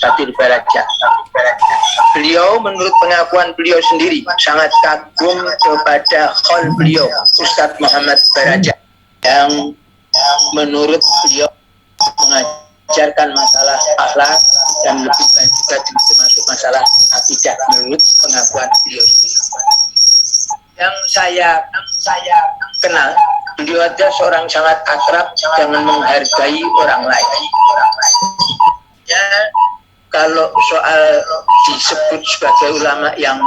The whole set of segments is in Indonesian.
Fathil Baraja. Beliau menurut pengakuan beliau sendiri sangat kagum kepada khol beliau Ustadz Muhammad Baraja yang menurut beliau mengajarkan masalah akhlak dan lebih banyak juga termasuk masalah akidah menurut pengakuan beliau sendiri. Yang saya kenal, beliau adalah seorang sangat akrab dan menghargai orang lain. Ya, kalau soal disebut sebagai ulama yang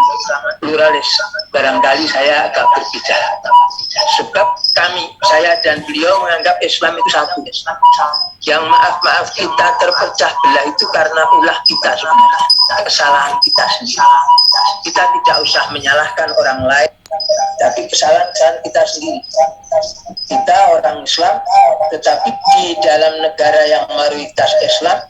pluralis, barangkali saya agak berbeda. Sebab saya dan beliau menganggap Islam itu satu. Yang maaf kita terpecah belah itu karena ulah kita sebenarnya, kesalahan kita sendiri. Kita tidak usah menyalahkan orang lain, tapi kesalahan kita sendiri. Kita orang Islam, tetapi di dalam negara yang mayoritas Islam,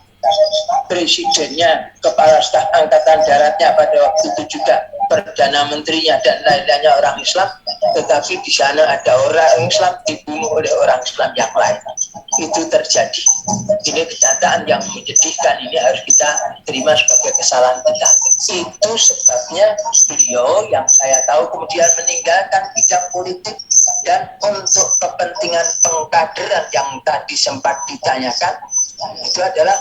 presidennya, kepala staf angkatan daratnya pada waktu itu juga perdana menterinya dan lain-lainnya orang Islam, tetapi di sana ada orang Islam dibunuh oleh orang Islam yang lain. Itu terjadi. Ini kenyataan yang menyedihkan. Ini harus kita terima sebagai kesalahan kita. Itu sebabnya beliau yang saya tahu kemudian meninggalkan bidang politik dan untuk kepentingan pengkaderan yang tadi sempat ditanyakan, itu adalah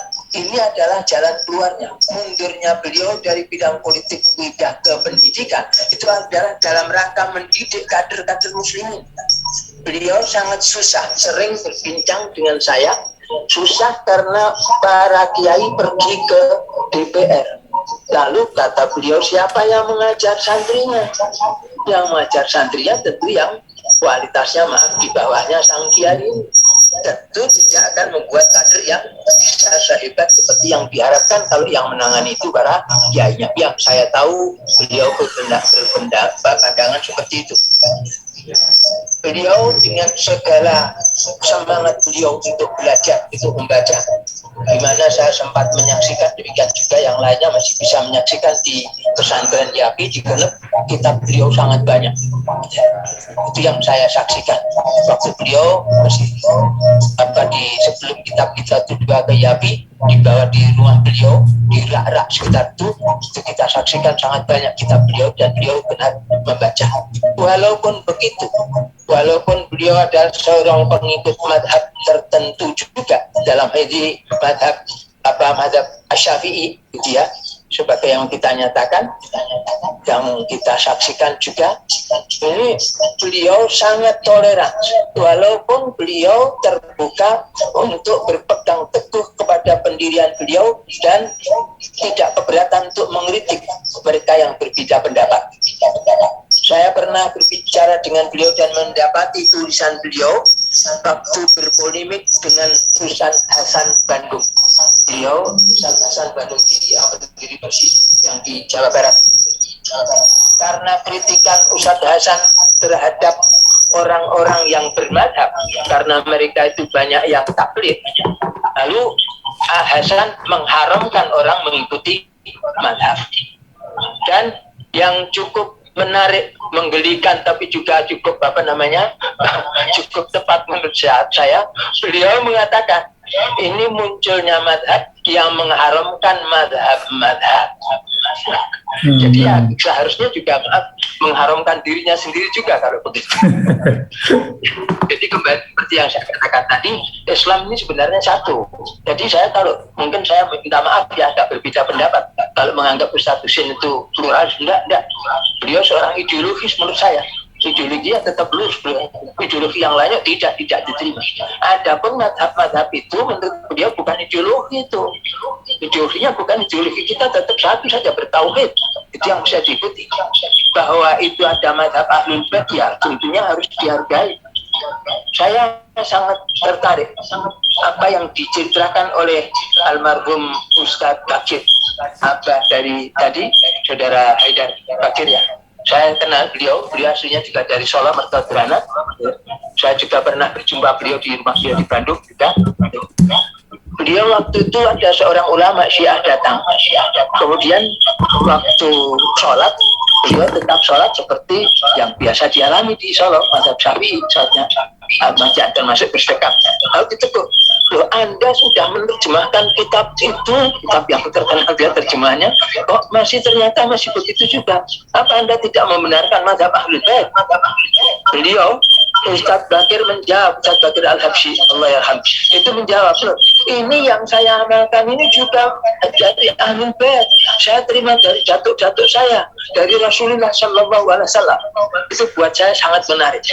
jalan keluarnya. Mundurnya beliau dari bidang politik pindah ke pendidikan itu adalah dalam rangka mendidik kader-kader muslimin. Beliau sangat susah, sering berbincang dengan saya, susah karena para kiai pergi ke DPR. Lalu kata beliau, siapa yang mengajar santrinya? Yang mengajar santrinya tentu yang kualitasnya di bawahnya sang kiai ini. Tentu tidak akan membuat kader yang bisa sehebat seperti yang diharapkan kalau yang menangani itu para kiainya. Yang saya tahu beliau berpandangan seperti itu. Beliau dengan segala semangat beliau untuk belajar, itu membaca, di mana saya sempat menyaksikan, demikian juga yang lainnya masih bisa menyaksikan di pesantren Yapi di Genep, kitab beliau sangat banyak. Itu yang saya saksikan waktu beliau masih sebelum kitab-kitab itu dibawa ke Yapi, dibawa di rumah beliau di rak-rak sekitar itu kita saksikan sangat banyak kitab beliau dan beliau benar membaca. Walaupun begitu, walaupun beliau adalah seorang pengikut madhab tertentu juga dalam ini madhab Asy-Syafi'i, gitu ya, sebagai yang kita nyatakan, yang kita saksikan juga, ini beliau sangat toleran, walaupun beliau terbuka untuk berpegang teguh kepada pendirian beliau dan tidak keberatan untuk mengkritik mereka yang berbeda pendapat. Saya pernah berbicara dengan beliau dan mendapati tulisan beliau waktu berpolemik dengan Ustaz Hasan Bandung. Beliau Ustaz Hasan Bandung diri persis yang di Jawa Barat. Karena kritikan Ustaz Hasan terhadap orang-orang yang bermadhab, karena mereka itu banyak yang taklid, lalu Hasan mengharamkan orang mengikuti madhab. Dan yang cukup menarik, menggelikan, tapi juga cukup cukup tepat menurut saya, beliau mengatakan ini munculnya madhab yang mengharamkan madhab. Jadi ya seharusnya juga mengharamkan dirinya sendiri juga kalau begitu. Jadi kembali seperti yang saya katakan tadi, Islam ini sebenarnya satu. Jadi saya mungkin saya minta maaf ya agak berbeda pendapat kalau menganggap Ustaz Husin itu pluralis. Enggak. Beliau seorang ideologis menurut saya. Ideologinya tetap lurus, ideologi yang lainnya tidak diterima. Adapun madhab itu menurut beliau bukan ideologi itu. Ideologinya bukan ideologi, kita tetap satu saja, bertauhid. Itu yang bisa diikuti. Bahwa itu ada madhab ahlul bait, ya tentunya harus dihargai. Saya sangat tertarik apa yang diceritakan oleh almarhum Ustadz Bakir, abah dari tadi saudara Haidar Bakir ya. Saya kenal beliau aslinya juga dari Solo, Mertodrana. Saya juga pernah berjumpa beliau di rumah beliau di Bandung juga. Beliau waktu itu ada seorang ulama Syiah datang. Kemudian waktu sholat, beliau tetap sholat seperti yang biasa dialami di Solo, mazhab Syafi'i sholatnya. bacaan termasuk bersedekah. Lalu ditegur, loh Anda sudah menerjemahkan kitab itu, kitab yang terkenal dia terjemahannya, kok ternyata masih begitu juga. Apa Anda tidak membenarkan mazhab Ahlul Bait? Beliau Ustaz Bakir menjawab, Ustaz Bakir Al-Habsyi, Allah yarham, itu menjawab, loh, ini yang saya amalkan ini juga dari Ahlul Bait. Saya terima dari datuk-datuk saya, dari Rasulullah Sallallahu Alaihi Wasallam. Itu buat saya sangat menarik.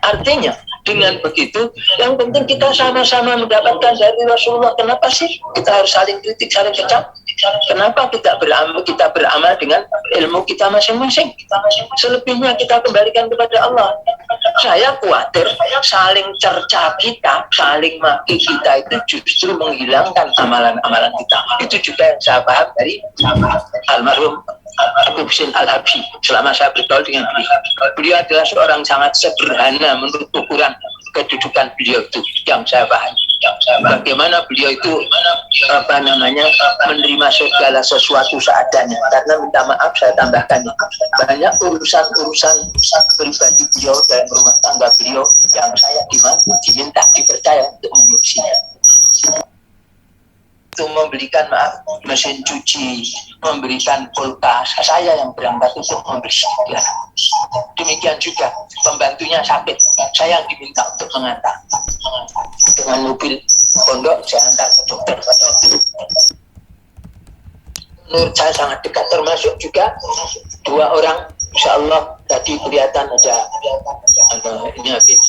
Artinya, dengan begitu, yang penting kita sama-sama mendapatkan dari Rasulullah. Kenapa sih kita harus saling kritik, saling kecam? Kenapa kita beramal dengan ilmu kita masing-masing? Selebihnya kita kembalikan kepada Allah. Saya khawatir saling cerca kita, saling maki kita itu justru menghilangkan amalan-amalan kita. Itu juga yang saya paham dari almarhum Abu Husain Al-Habsyi selama saya bergaul dengan beliau. Beliau adalah seorang sangat sederhana menurut ukuran kedudukan beliau itu yang saya pahami. Bagaimana beliau itu menerima segala sesuatu seadanya. Karena minta maaf saya tambahkan, banyak urusan-urusan pribadi beliau dalam rumah tangga beliau yang saya diminta dipercaya untuk mengurusinya. Itu membelikan mesin cuci, memberikan kulkas, saya yang berangkat untuk membeli. Ya. Demikian juga pembantunya sakit, saya yang diminta untuk mengantar. Dengan mobil pondok saya antar ke dokter pada waktu itu. Menurut saya sangat dekat, termasuk juga dua orang, insya Allah tadi kelihatan ada ini habis.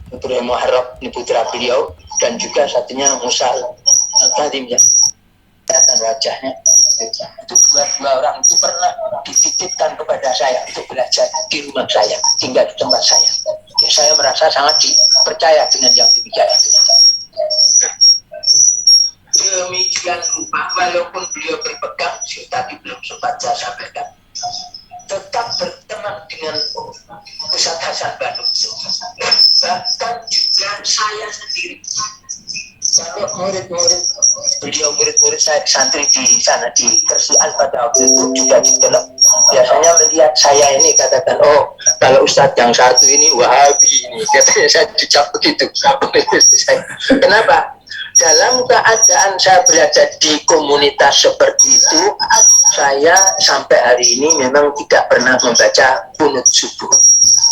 Putra Muharram, ini putra beliau, dan juga satunya Musa Al-Kadim ya, kelihatan wajahnya. Itu dua orang itu pernah dititipkan kepada saya untuk belajar di rumah saya, tinggal di tempat saya. Jadi saya merasa sangat dipercaya dengan yang demikian itu. Demikian rupa, walaupun beliau berpegang, tadi belum sempat saya sampaikan, tetap berteman dengan Ustaz Hasan Bandung. Bahkan juga saya sendiri, kalau murid-murid beliau, murid-murid saya santri di sana di Kersian pada waktu itu juga dikelak, biasanya melihat saya ini katakan, oh kalau Ustadz yang satu ini Wahabi ini, katanya saya dicap begitu. Kenapa? Dalam keadaan saya belajar di komunitas seperti itu, saya sampai hari ini memang tidak pernah membaca kunut subuh.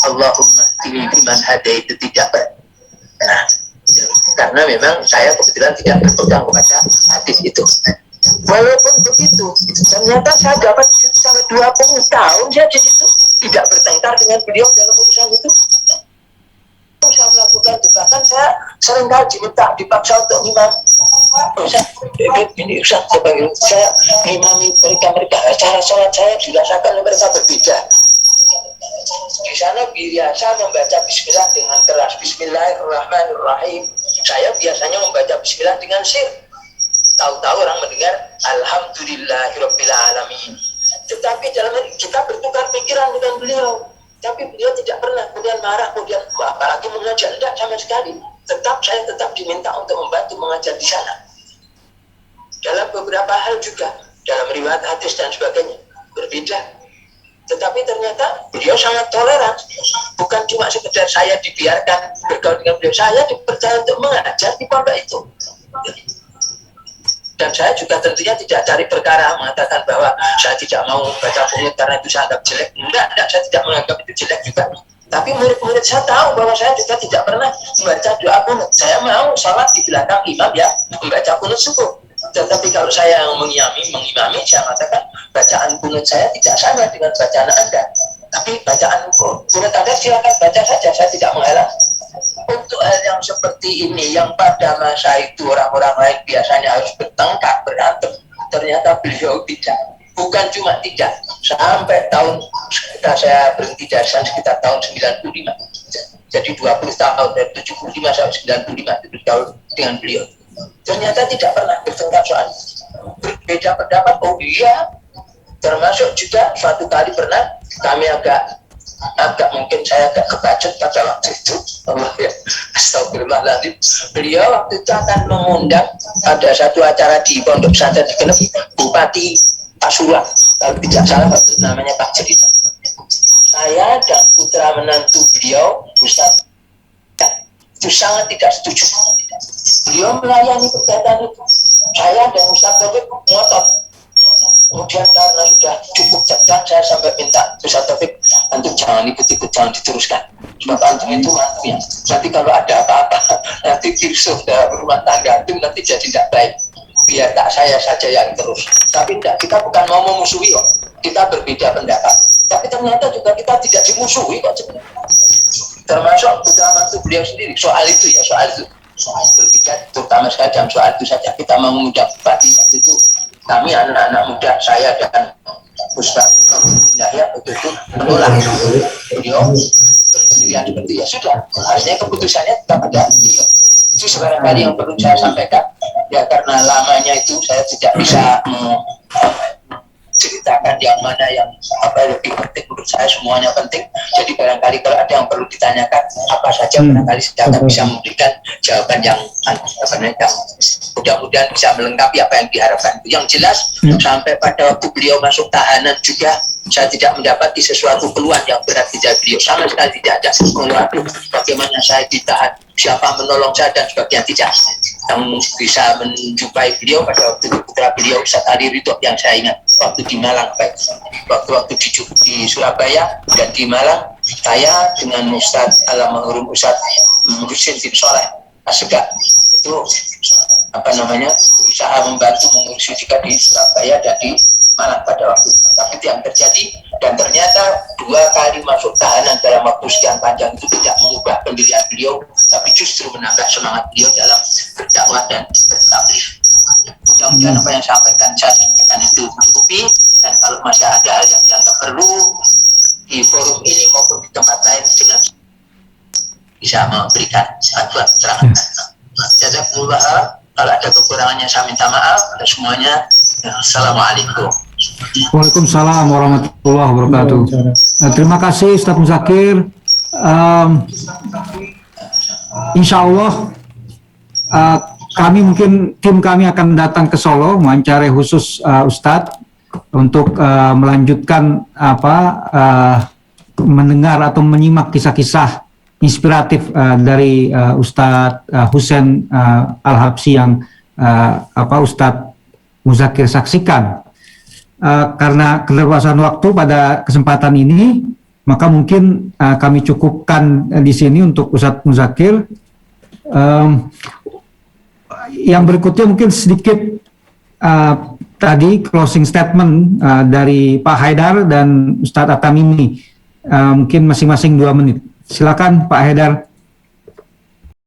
Allahumma ini biman hada itu tidak pernah. Karena memang saya kebetulan tidak berpegang kepada hadis itu. Walaupun begitu, ternyata saya dapat sampai 20 tahun saya di situ, tidak bertengkar dengan beliau dalam urusan itu. Saya melakukan itu, bahkan saya seringkali diminta, dipaksa untuk ngimam. Ini Ustaz, saya ngimami mereka, cara sholat saya dirasakan mereka berbeda. Di sana biasa membaca bismillah dengan keras, Bismillahirrahmanirrahim. Saya biasanya membaca bismillah dengan sir. Tahu-tahu orang mendengar Alhamdulillahirabbil alamin. Tetapi dalam kita bertukar pikiran dengan beliau. Tapi beliau tidak pernah kemudian marah, kemudian apalagi mengajar, tidak sama sekali. Saya tetap diminta untuk membantu mengajar di sana. Dalam beberapa hal juga, dalam riwayat hadis dan sebagainya, berbeda. Tetapi ternyata beliau sangat toleran. Bukan cuma sekedar saya dibiarkan bergaul dengan beliau, saya dipercaya untuk mengajar di pondok itu. Dan saya juga tentunya tidak cari perkara mengatakan bahwa saya tidak mau baca kunut karena itu saya anggap jelek. Enggak, saya tidak menganggap itu jelek juga. Tapi murid-murid saya tahu bahwa saya juga tidak pernah membaca doa kunut. Saya mau sholat di belakang imam ya, membaca kunut subuh. Tetapi kalau saya yang mengimami, saya mengatakan bacaan kunut saya tidak sama dengan bacaan Anda. Tapi bacaan kunut Anda silakan baca saja, saya tidak menghalang. Untuk hal yang seperti ini, yang pada masa itu orang-orang lain biasanya harus bertengkar, berantem, ternyata beliau tidak. Bukan cuma tidak, sampai tahun saya berhenti dari sana sekitar tahun 95. Jadi 20 tahun, dari 75 sampai 95 itu bergaul dengan beliau. Ternyata tidak pernah bertengkar soal berbeda pendapat. Oh iya, termasuk juga suatu kali pernah kami agak mungkin saya agak kebacut pada waktu itu. Astagfirullahaladzim. Beliau waktu itu akan mengundang, ada satu acara di pondok pesantren di Genep, Bupati Pasuruan, kalau tidak salah waktu namanya Pak Cerita. saya dan putra menantu beliau, Ustaz, itu sangat tidak setuju. Beliau melayani kegiatan itu. Saya dan Ustaz Taufik ngotot. Kemudian karena sudah cukup tegang, saya sampai minta Ustaz Taufik, antum jangan ikut-ikut, jangan diteruskan. Sebab antum itu mantu ya. Nanti kalau ada apa-apa, nanti kirsuh dalam rumah tangga antum nanti jadi tidak baik. Biar tak saya saja yang terus. Tapi tidak, kita bukan mau memusuhi kok. Kita berbeda pendapat. Tapi ternyata juga kita tidak dimusuhi kok sebenarnya. Termasuk putra mantu beliau sendiri. Soal itu ya, soal berbeda, terutama sekali dalam soal itu saja. Kita mau mengundang bupati waktu itu. Kami anak-anak muda, saya dan Ustaz Yahya itu menolak. Beliau berpikir seperti ya sudah. Harusnya keputusannya tetap ada beliau. Itu sebarangkali yang perlu saya sampaikan. Ya karena lamanya itu saya tidak bisa ceritakan yang mana yang lebih penting. Menurut saya semuanya penting. Jadi barangkali kalau ada yang perlu ditanyakan apa saja, barangkali saya akan bisa memberikan jawaban yang mudah-mudahan bisa melengkapi apa yang diharapkan. Yang jelas sampai pada waktu beliau masuk tahanan juga saya tidak mendapati sesuatu keluhan yang berat di beliau, sama sekali tidak ada. Bagaimana saya ditahan, siapa menolong saya dan sebagainya, tidak. Yang bisa menjumpai beliau pada waktu itu putra beliau Ustaz Ali Ridho yang saya ingat waktu di Malang, baik waktu di Surabaya dan di Malang, saya dengan Ustaz Almarhum Ustaz Husin bin Soleh Asegak itu berusaha membantu mengurusi juga di Surabaya dan di Malang pada waktu itu. Tapi yang terjadi, dan ternyata 2 kali masuk tahanan dalam waktu sekian panjang itu tidak mengubah pendirian beliau, tapi justru menambah semangat beliau dalam berdakwah dan bertabligh. Mudah-mudahan apa yang saya sampaikan itu mencukupi, dan kalau masih ada hal yang dianggap perlu di forum ini maupun di tempat lain dengan bisa memberikan bantuan keterangan. Jazakumullah. Kalau ada kekurangannya saya minta maaf. Pada semuanya, assalamualaikum. Waalaikumsalam warahmatullahi wabarakatuh. Terima kasih Ustaz Muzakir. Insya Allah tim kami akan datang ke Solo mewawancarai khusus Ustadz untuk melanjutkan mendengar atau menyimak kisah-kisah inspiratif dari Ustadz Husain Al-Habsyi yang Ustadz Muzakir saksikan. Karena keterbatasan waktu pada kesempatan ini, maka mungkin kami cukupkan di sini untuk Ustadz Muzakir. Yang berikutnya mungkin sedikit tadi closing statement dari Pak Haidar dan Ustadz At-Tamimi, mungkin masing-masing 2 menit. Silakan Pak Haidar.